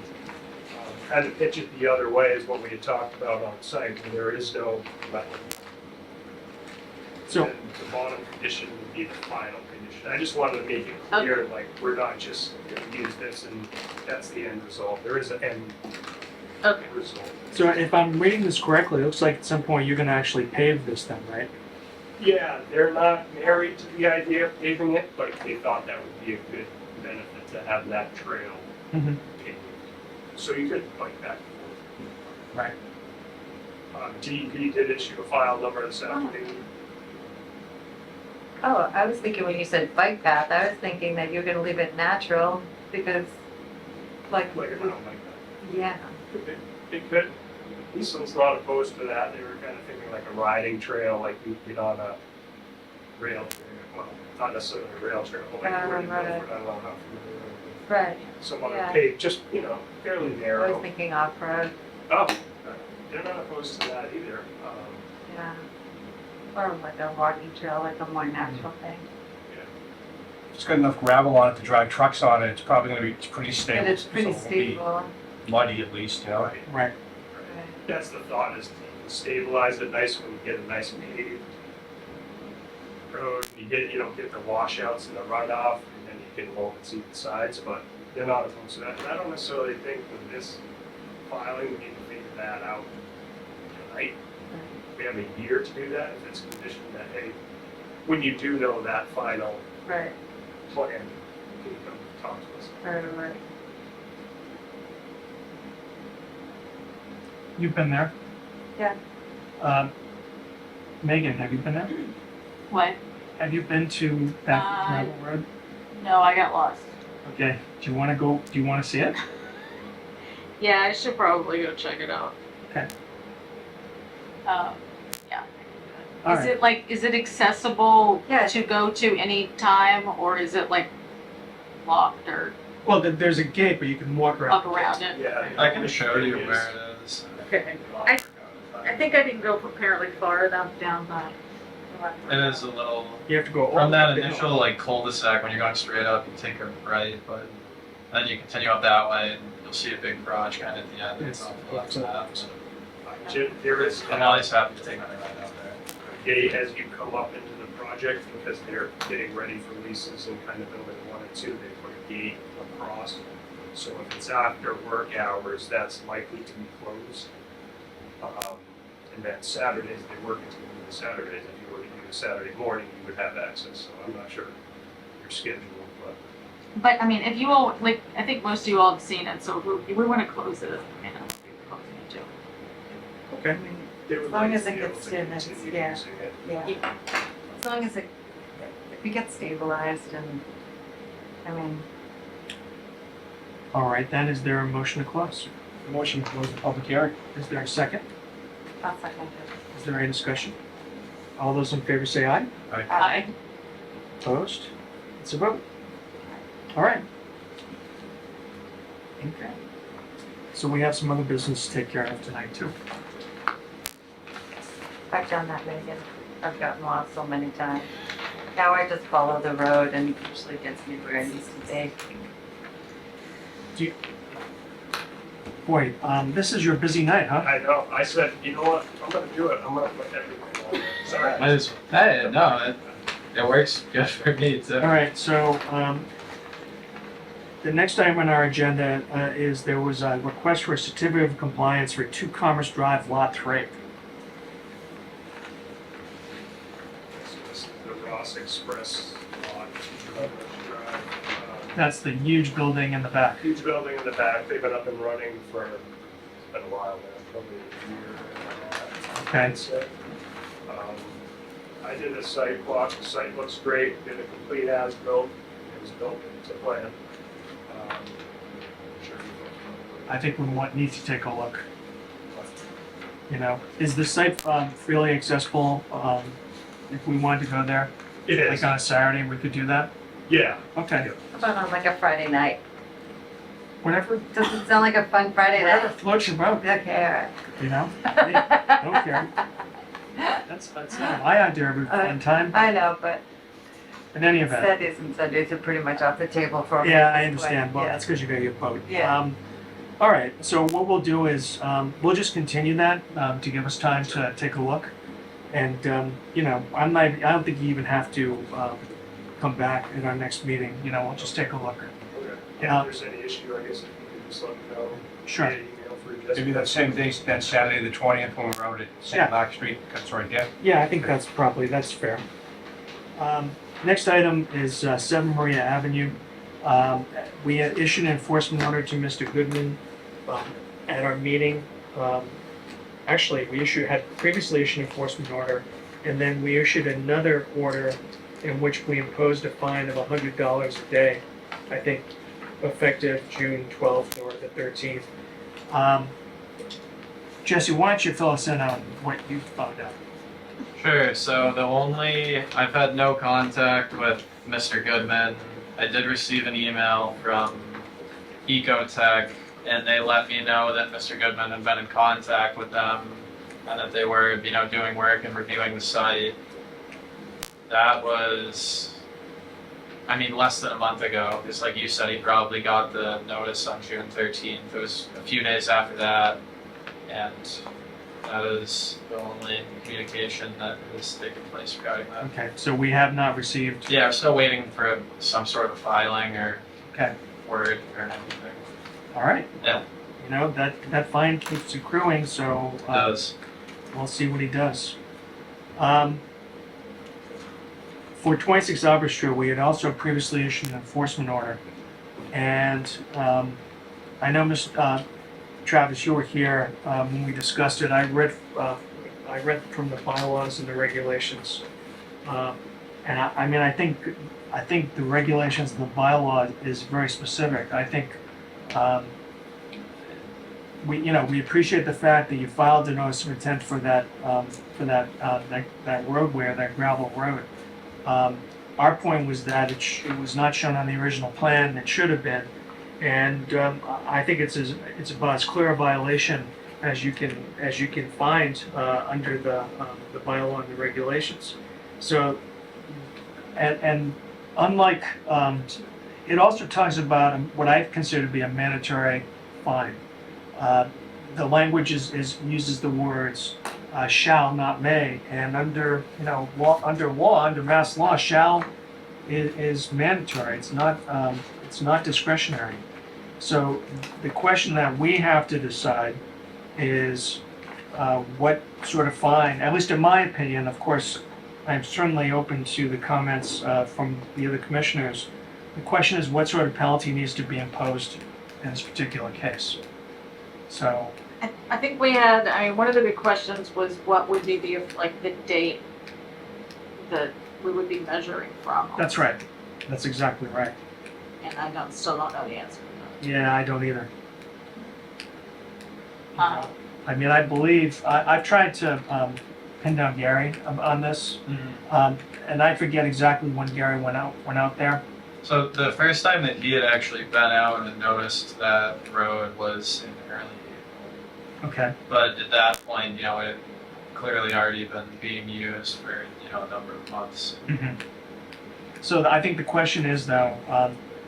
Kind of pitch it the other way is what we had talked about on site, where there is no wetland. So, And the bottom condition would be the final condition. I just wanted to make it clear, like, we're not just gonna use this and that's the end result. There is an end Okay. result. so if I'm reading this correctly, it looks like at some point you're gonna actually pave this then, right? Yeah, they're not married to the idea of paving it, but they thought that would be a good benefit to have that trail Mm-hmm. paved. So you could bike back and Right. forth. DEP did issue a file number this afternoon. Oh, I was thinking when you said bike path, I was thinking that you're gonna leave it natural because, like, Like around like that. yeah. It could. Eastland's not opposed to that. They were kind of thinking like a riding trail, like you get on a rail trail. Well, not necessarily a rail trail, but like where you go, Right. I don't know how familiar. Right. Some other Yeah. paved, just, fairly I was narrow. thinking off-road, Oh, they're not opposed to that either. yeah. Or like a walking trail, like a more natural thing. If it's got enough gravel on it to drive trucks on it, it's probably gonna be, it's pretty stable. And it's pretty so it won't be stable. Muddy at least, you know? Right. Right. That's the thought, is to stabilize it nice when you get a nice paved road. You don't get the washouts and the runoff, and then you can low and see the sides, but they're not opposed to that. And I don't necessarily think with this filing, we need to figure that out tonight. We have a year to do that, if it's conditioned that, hey, when you do know that final Right, plan, can you come talk to us? right. You've been there? Yeah. Megan, have you been there? What? Have you been to that gravel road? No, I got lost. Okay, do you wanna see it? Yeah, I should probably go check it out. Okay. Yeah. All Is right. it like, is it accessible Yeah. to go to any time, or is it like locked or Well, there's a gate, but you can walk around. up around it? Yeah. I can show you where it is. Okay. I think I didn't go apparently far enough down the. It is a little, You have to go all from the that way down. initial like cul-de-sac, when you're going straight up, you take a right, but then you continue up that way and you'll see a big garage kind of at the end. It's off the left side. So There is I'm always happy to take my right out there. gate as you come up into the project, because they're getting ready for leases and kind of building 1 and 2, they put a gate across. So if it's after work hours, that's likely to be closed. And then Saturdays, they work until the Saturdays. If you were to do a Saturday morning, you would have access. So I'm not sure your schedule, but But I mean, if you all, like, I think most of you all have seen it, so if we want to close it, I mean, I'll be closing it too. Okay. they would As long like as to it be able gets to in, it's- continue yeah. using it. Yeah. As long as it gets stabilized and, I mean, All right, then, is there a motion to close? Motion to close the public hearing. Is there a second? I'll second it. Is there any discussion? All those in favor say aye. Aye. Opposed? It's a vote. All right. Okay. So we have some other business to take care of tonight too. I've done that, Megan. I've gotten lost so many times. Now I just follow the road and it usually gets me where it needs to be. Boy, this is your busy night, huh? I know, I said, you know what, I'm gonna do it, I'm gonna put everything on there. Sorry. Hey, no, it works good for me too. All right, so, the next item on our agenda, is there was a request for a certificate of compliance for 2 Commerce Drive, Lot 3. So this is the Ross Express lot, Commerce Drive. That's the huge building in the back. Huge building in the back, they've been up and running for, it's been a while now, probably a year and a half. Okay. I'd say. I did a site walk, the site looks great, did a complete as-built, it was built to plan. Sure you I think we need to take a look. You know, is the site freely accessible if we wanted to go there? It is, Like on a Saturday, we could do that? yeah. Okay, How about on like a Friday night? whatever, Does it sound like a fun Friday whatever night? floats your boat, Okay, you know? Hey, I don't care. That's not my idea of a fun time, I know, but in any event. Saturdays and Sundays are pretty much off the table for me. Yeah, at I this understand. point. Well, Yeah. that's because you got your boat. Yeah. All right, so what we'll do is, we'll just continue that, to give us time to take a look. And, you know, I don't think you even have to, come back at our next meeting, you know, we'll just take a look. Okay. Yeah. If there's any issue, I guess if you could just let me know. Sure. via email for Jessica. Maybe that same day, that Saturday, the 20th, when we're out at Yeah. St. Mark Street, that's right there. Yeah, I think that's fair. Next item is 7 Maria Avenue. We had issued an enforcement order to Mr. Goodman at our meeting. Actually, we had previously issued an enforcement order, and then we issued another order in which we imposed a fine of $100 a day, I think, effective June 12th or the 13th. Jesse, why don't you fill us in on what you found out? Sure, so I've had no contact with Mr. Goodman. I did receive an email from Ecotech, and they let me know that Mr. Goodman had been in contact with them, and that they were, doing work and reviewing the site. That was, less than a month ago, because like you said, he probably got the notice on June 13th. It was a few days after that, and that is the only communication that has taken place regarding that. Okay, so we have not received, Yeah, we're still waiting for some sort of filing or okay, word or anything. all right. Yeah. You know, that fine keeps accruing, so Does. we'll see what he does. For 26 Albert Street, we had also previously issued an enforcement order. And I know, Travis, you were here when we discussed it. I read from the bylaws and the regulations. And I think the regulations and the bylaw is very specific. I think we appreciate the fact that you filed a notice of intent for that roadway, that gravel road. Our point was that it was not shown on the original plan. It should have been, and I think it's about as clear a violation as you can find under the bylaw and the regulations. So, and unlike it also talks about what I consider to be a mandatory fine. The language uses the words shall, not may, and under mass law, shall is mandatory. It's not discretionary. So the question that we have to decide is what sort of fine. At least in my opinion, of course, I'm certainly open to the comments from the other commissioners. The question is what sort of penalty needs to be imposed in this particular case. So. I think we had, one of the big questions was what would be the date that we would be measuring from. That's right. That's exactly right. And I still don't know the answer to Yeah, I don't either. that. I believe, I've tried to pin down Gary on this, and I forget exactly when Gary went out there. So the first time that he had actually been out and noticed that road was in early April. Okay, But at that point, clearly already been being used for, a number of months. Mhm. So I think the question is though,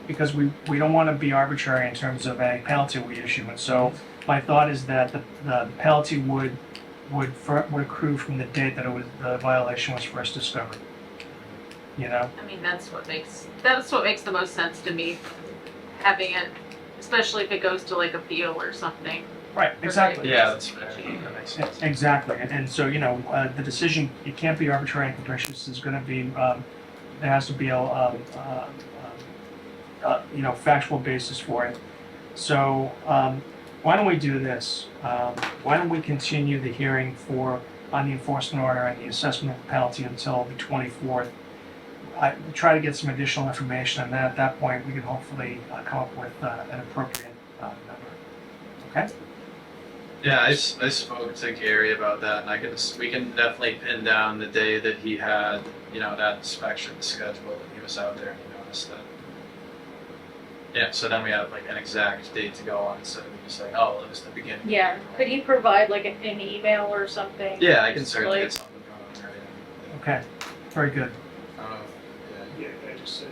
because we don't want to be arbitrary in terms of any penalty we issue, and so my thought is that the penalty would accrue from the date that the violation was first discovered. You know? I mean, that's what makes the most sense to me, having it, especially if it goes to like appeal or something. Right, exactly. Yeah, that's fair. That makes sense. Exactly, and so, the decision, it can't be arbitrary and capricious, there's gonna be, there has to be a, factual basis for it. So, why don't we do this? Why don't we continue the hearing on the enforcement order and the assessment of the penalty until the 24th? Try to get some additional information, and then at that point, we can hopefully come up with an appropriate number. Okay? Yeah, I spoke to Gary about that, and we can definitely pin down the day that he had, that inspection scheduled, and he was out there and he noticed that. Yeah, so then we have like an exact date to go on instead of just like, oh, it was the beginning. Yeah, could you provide like an email or something? Yeah, I can certainly Like- get something going on right. Okay, very good. Yeah, can I just say,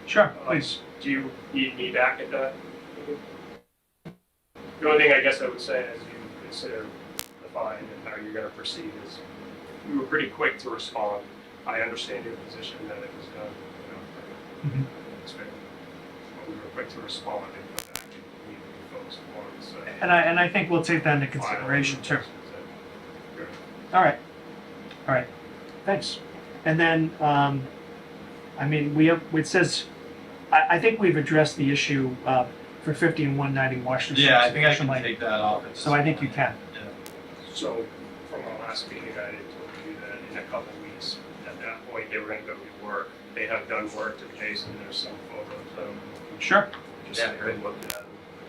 Sure, please. do you need me back at that meeting? The only thing I guess I would say as you consider the fine and how you're gonna proceed is, we were pretty quick to respond. I understand your position that it was done, Mhm. it's fair. But we were quick to respond and put that action we folks wanted to say. And I think we'll take that into consideration too. Good. All right, thanks. And then, it says, I think we've addressed the issue for 50 and 190 Washington Street. Yeah, I think I can Lane. take that off. So I think you can. Yeah. So, from our last meeting, I had told you that in a couple weeks, at that point, they were gonna go do work. They have done work to Jason, there's some photos of them. Sure. Just so you can look at them.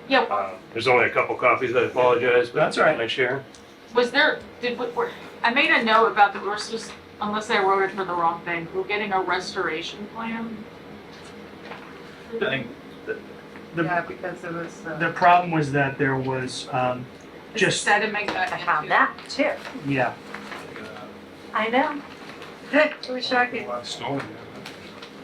Yeah, There's only a couple copies, I apologize, but That's all right. I share. was there, I made a note about that we're supposed, unless I wrote it for the wrong thing, we're getting a restoration plan? I think Yeah, because it was, The problem was that there was, just, Sediment got I have into. that too. yeah, I know. I wish I could. A lot of stone.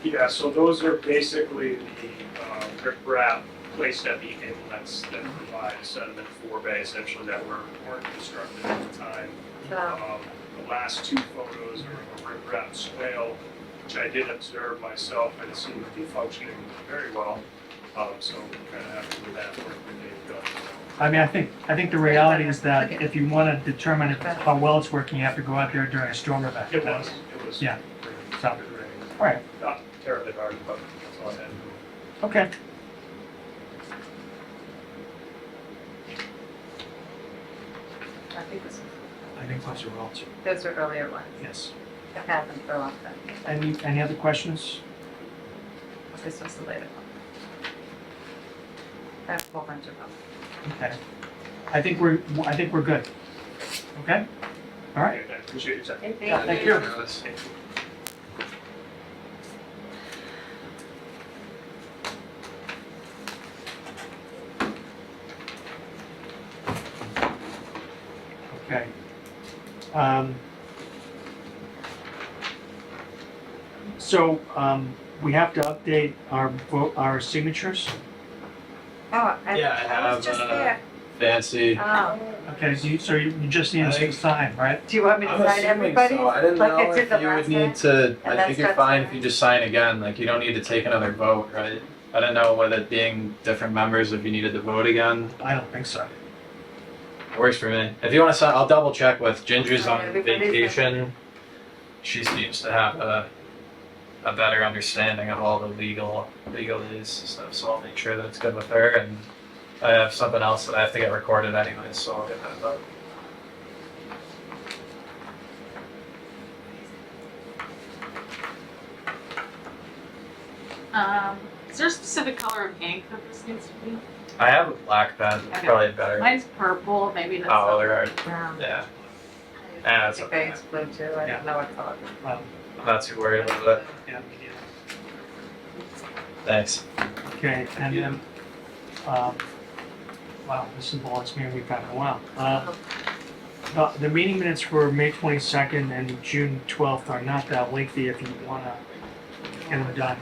Yeah, so those are basically the riprap placed at the inlets that provide sediment forebay essentially that weren't constructed at the time. The last two photos are of a riprap swale, which I did observe myself and it seemed to be functioning very well. So kind of happy with that work that they've done. I mean, I think the reality is that if you want to determine how well it's working, you have to go out there during a storm event. It was. Yeah. So, Good rain. all right, Not terribly hard, but that's all I had. okay. I think this, I think those are all, those are earlier ones. yes. I've had them for a long time. Any other questions? This was the later one. I have a whole bunch of them. Okay. I think we're good. Okay? All right. I appreciate your time. Yeah, thank you. Okay. We have to update our signatures. Oh, Yeah, I was have, just there. fancy. Oh, Okay, so you just need us to sign, right? do you want me to I'm sign assuming everybody? so. I didn't Like know I did if the you would last need time? to, I And think you're that's fine not- if you just sign again, like you don't need to take another vote, right? I didn't know with it being different members if you needed to vote again. I don't think so. It works for me. If you wanna sign, I'll double check with Ginger's on Everybody's vacation. She seems to have a better understanding of all the legalese stuff, so I'll make sure that it's good with her, and I have something else that I have to get recorded anyway, so I'll get that done. Is there a specific color of ink that this needs to be? I have a black pen, it's Okay. probably better. Mine's purple, maybe that's. Oh, they're hard, Brown. yeah, I that's think okay. it's blue too. I don't know what color. I'm not too worried about it, Yeah. thanks. Okay, and then, wow, this involves me, we've got a while. The meeting minutes for May 22nd and June 12th are not that lengthy if you want to get them done.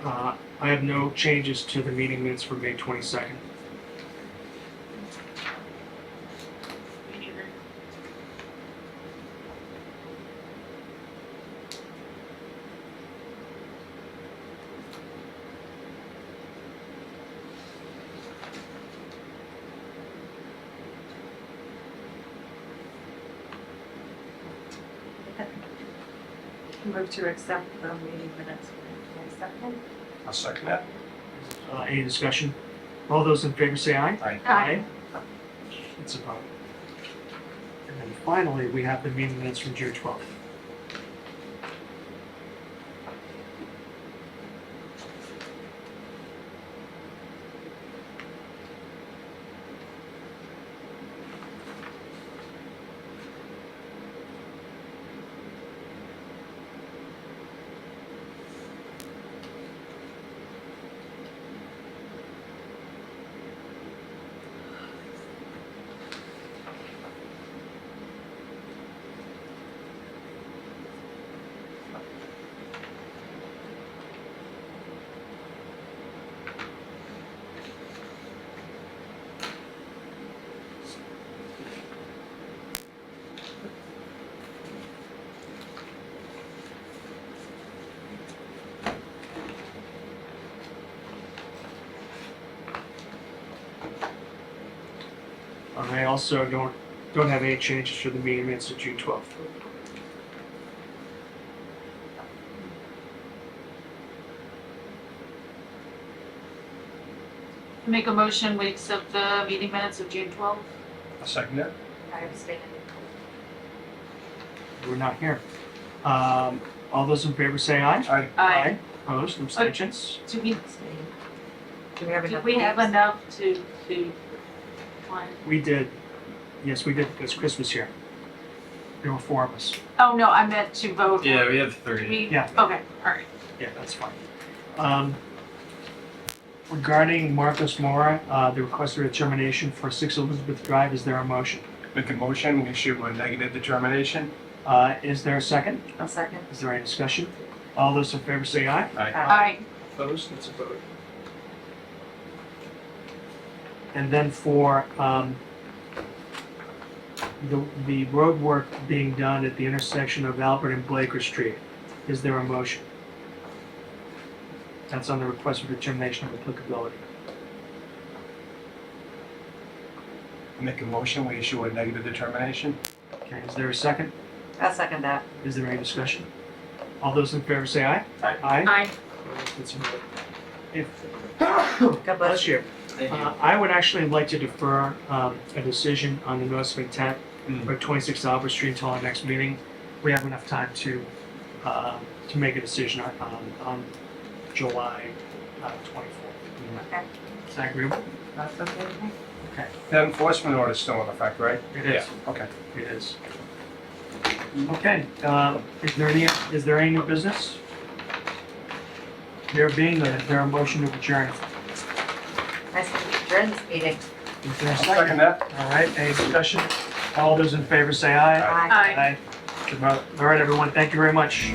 I have no changes to the meeting minutes for May 22nd. Move to accept the meeting minutes for May 22nd. I'll second that. Any discussion? All those in favor say aye. Aye. It's a vote. And then finally, we have the meeting minutes from June 12th. I also don't have any changes to the meeting minutes of June 12th. Make a motion, we accept the meeting minutes of June 12th. I'll second that. I abstain. We're not here. All those in favor say aye. Aye. Aye. Opposed, abstentions? Do we, Do we have do enough? we have names? enough to, one? We did. Yes, we did, because Chris was here. There were 4 of us. Oh, no, I meant to vote. Yeah, we have 3. We, Yeah. okay, all right. Yeah, that's fine. Regarding Marcos Mora, the request for determination for 6 Elizabeth Drive, is there a motion? Make a motion, we issue a negative determination. Is there a second? I'll second. Is there any discussion? All those in favor say aye. Aye. Opposed, it's a vote. And then for the road work being done at the intersection of Albert and Blaker Street, is there a motion? That's on the request for determination of applicability. Make a motion, we issue a negative determination. Okay, is there a second? I'll second that. Is there any discussion? All those in favor say aye. Aye. Aye. It's a vote. If, God bless you. Thank you. I would actually like to defer a decision on the notice of intent for 26 Albert Street until our next meeting. We have enough time to make a decision on July 24th. Okay. Is that agreeable? That's okay with me. Okay, The enforcement order is still in effect, right? it is. Yeah, okay. It is. Okay, is there any new business? There being none, is there a motion to adjourn? I say we adjourn this meeting. Is there a I'll second? second that. All right, any discussion? All those in favor say aye. Aye. Good vote. All right, everyone, thank you very much.